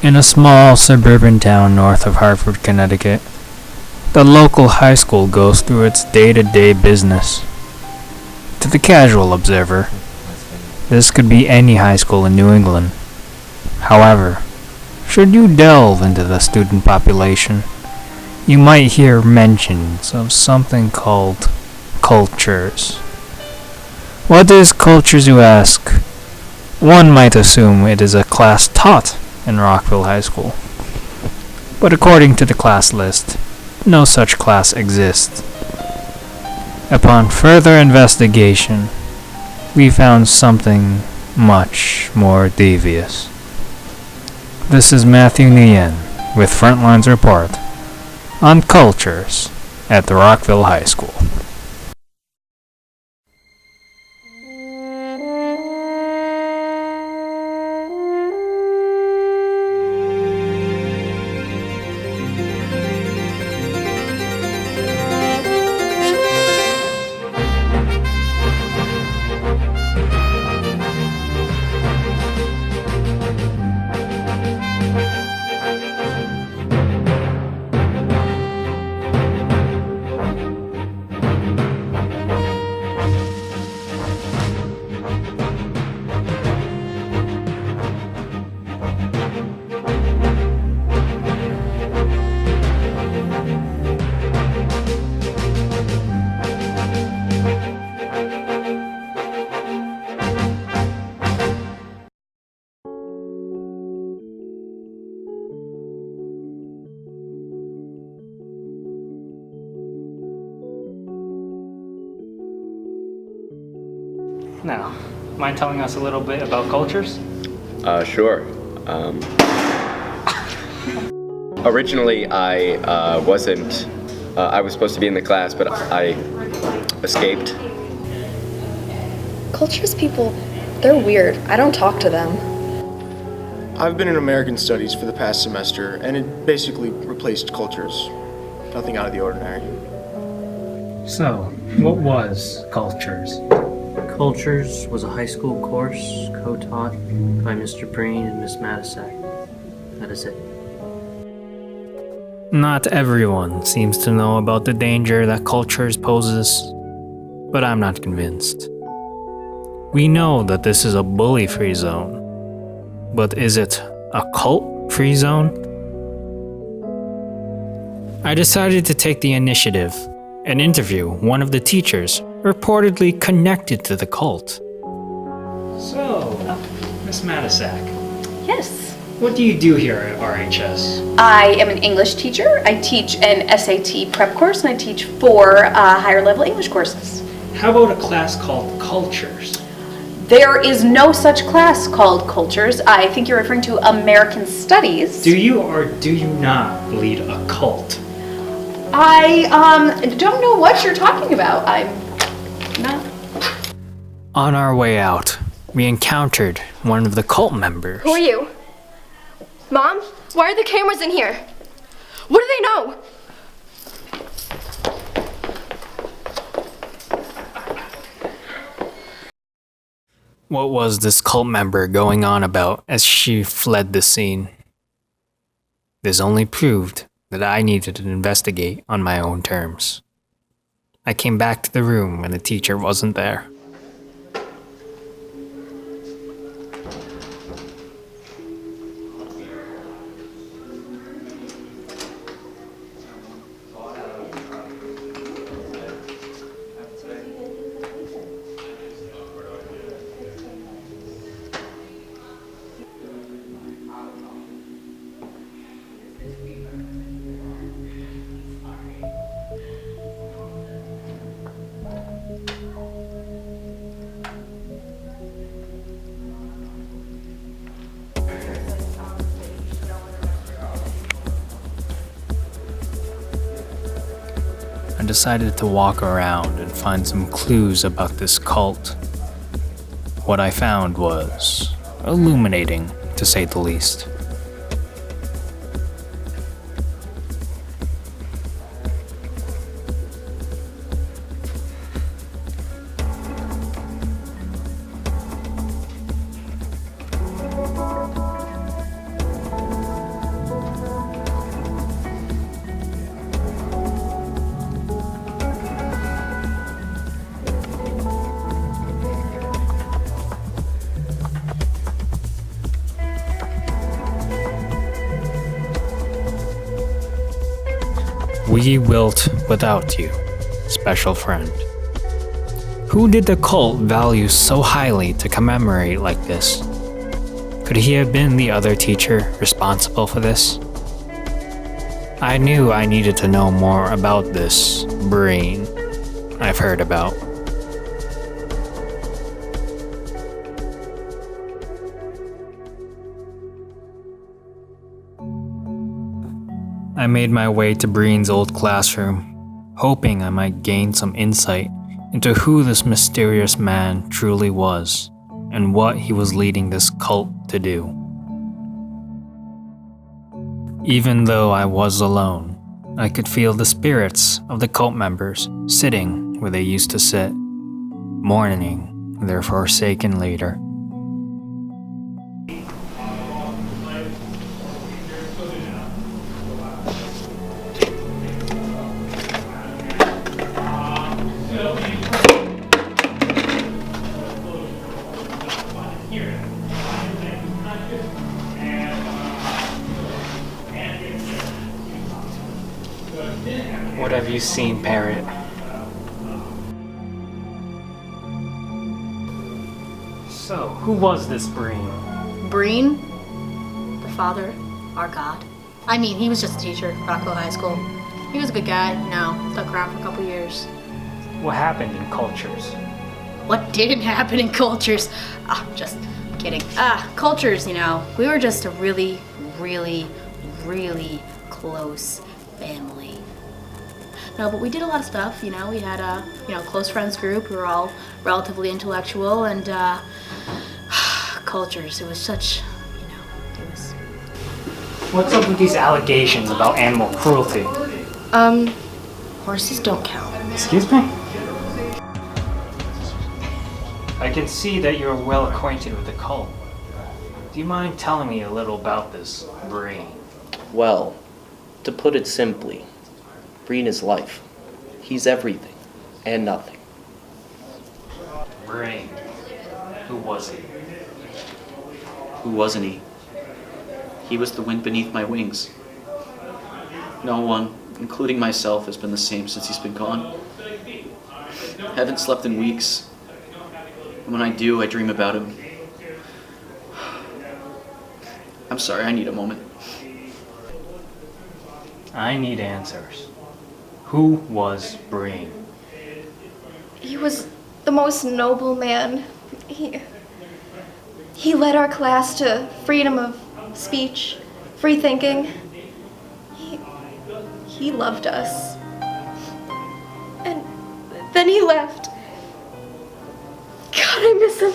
In a small suburban town north of Hartford, Connecticut, the local high school goes through its day-to-day business. To the casual observer, this could be any high school in New England. However, should you delve into the student population, you might hear mentions of something called CULT-Tures. What is CULT-Tures, you ask? One might assume it is a class taught in Rockville High School. But according to the class list, no such class exists. Upon further investigation, we found something much more devious. This is Matthew Nguyen with Frontlines Report on CULT-Tures at the Rockville High School. Now, mind telling us a little bit about CULT-Tures? Sure. Originally, I wasn't. I was supposed to be in the class, but I escaped. CULT-Tures people, they're weird. I don't talk to them. I've been in American Studies for the past semester, and it basically replaced CULT-Tures. Nothing out of the ordinary. So, what was CULT-Tures? CULT-Tures was a high school course co-taught by Mr. Breen and Miss Matisak. That is it. Not everyone seems to know about the danger that CULT-Tures poses, but I'm not convinced. We know that this is a bully-free zone, but is it a cult-free zone? I decided to take the initiative and interview one of the teachers reportedly connected to the cult. So, Miss Matisak, Yes. what do you do here at RHS? I am an English teacher. I teach an SAT prep course and I teach 4 higher level English courses. How about a class called CULT-Tures? There is no such class called CULT-Tures. I think you're referring to American Studies. Do you or do you not lead a cult? I don't know what you're talking about. I'm not. On our way out, we encountered one of the cult members. Who are you? Mom? Why are the cameras in here? What do they know? What was this cult member going on about as she fled the scene? This only proved that I needed to investigate on my own terms. I came back to the room when the teacher wasn't there. I decided to walk around and find some clues about this cult. What I found was illuminating, to say the least. We wilt without you, special friend. Who did the cult value so highly to commemorate like this? Could he have been the other teacher responsible for this? I knew I needed to know more about this brain I've heard about. I made my way to Breen's old classroom, hoping I might gain some insight into who this mysterious man truly was and what he was leading this cult to do. Even though I was alone, I could feel the spirits of the cult members sitting where they used to sit, mourning their forsaken leader. What have you seen, Parrot? So, who was this Breen? Breen, the father, our God. I mean, he was just a teacher at Rockville High School. He was a good guy, stuck around for a couple years. What happened in CULT-Tures? What didn't happen in CULT-Tures? Just kidding. CULT-Tures, we were just a really, really, really close family. No, but we did a lot of stuff, we had a, close friends group. We were all relatively intellectual, and, CULT-Tures, it was such, it was... What's up with these allegations about animal cruelty? Horses don't count. Excuse me? I can see that you're well acquainted with the cult. Do you mind telling me a little about this Breen? Well, to put it simply, Breen is life. He's everything and nothing. Breen. Who was he? Who wasn't he? He was the wind beneath my wings. No one, including myself, has been the same since he's been gone. Haven't slept in weeks. And when I do, I dream about him. I'm sorry, I need a moment. I need answers. Who was Breen? He was the most noble man. He led our class to freedom of speech, free thinking. He loved us. And then he left. God, I miss him.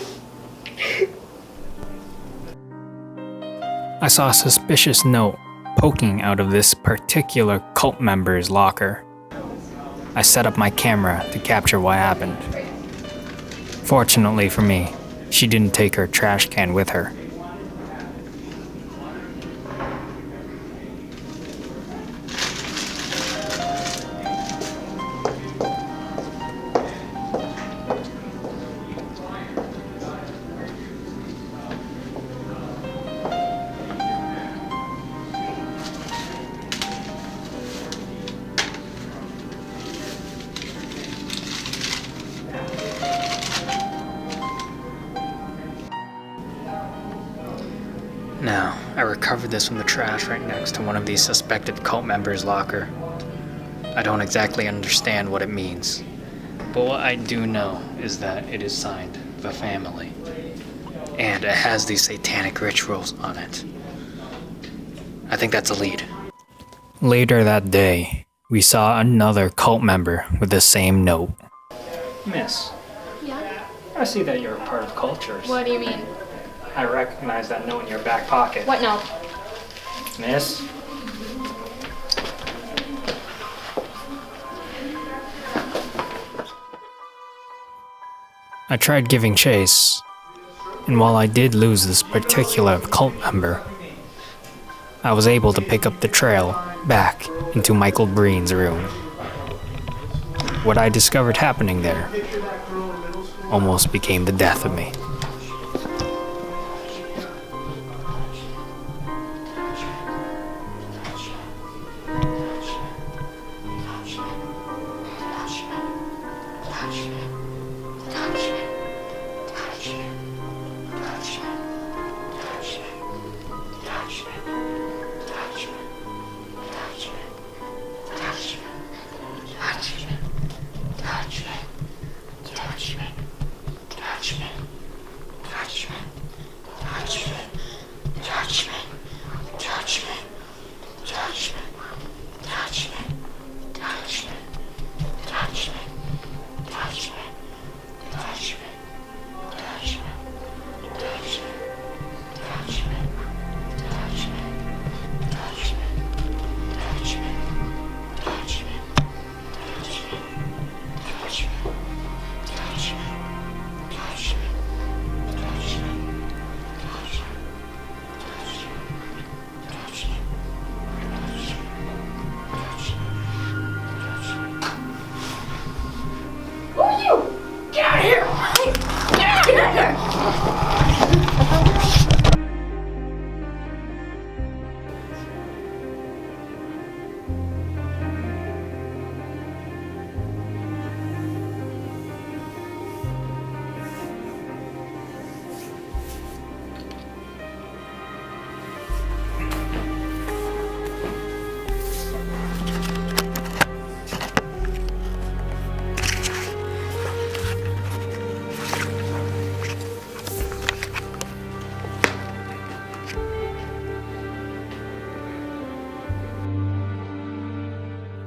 I saw a suspicious note poking out of this particular cult member's locker. I set up my camera to capture what happened. Fortunately for me, she didn't take her trash can with her. Now, I recovered this from the trash right next to one of these suspected cult members' locker. I don't exactly understand what it means, but what I do know is that it is signed The Family, and it has these satanic rituals on it. I think that's a lead. Later that day, we saw another cult member with the same note. Miss. Yeah? I see that you're a part of CULT-Tures. What do you mean? I recognize that note in your back pocket. What note? Miss? I tried giving chase, and while I did lose this particular cult member, I was able to pick up the trail back into Michael Breen's room. What I discovered happening there almost became the death of me.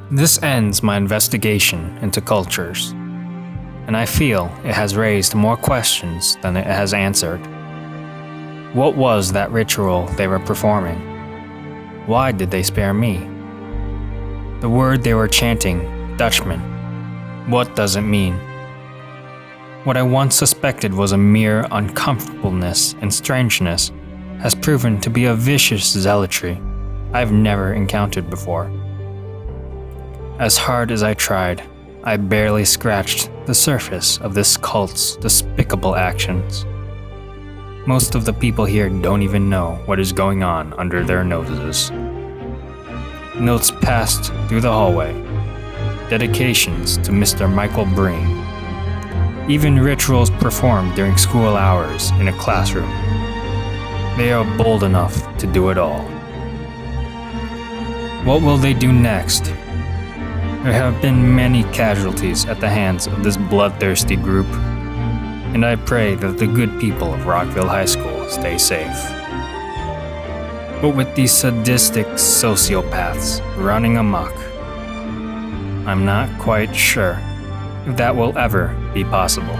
This ends my investigation into CULT-Tures, and I feel it has raised more questions than it has answered. What was that ritual they were performing? Why did they spare me? The word they were chanting, Dutchman, what does it mean? What I once suspected was a mere uncomfortableness and strangeness has proven to be a vicious zealotry I've never encountered before. As hard as I tried, I barely scratched the surface of this cult's despicable actions. Most of the people here don't even know what is going on under their noses. Notes passed through the hallway, dedications to Mr. Michael Breen, even rituals performed during school hours in a classroom. They are bold enough to do it all. What will they do next? There have been many casualties at the hands of this bloodthirsty group, and I pray that the good people of Rockville High School stay safe. But with these sadistic sociopaths running amok, I'm not quite sure if that will ever be possible.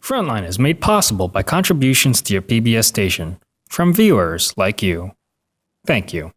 Frontline is made possible by contributions to your PBS station from viewers like you. Thank you.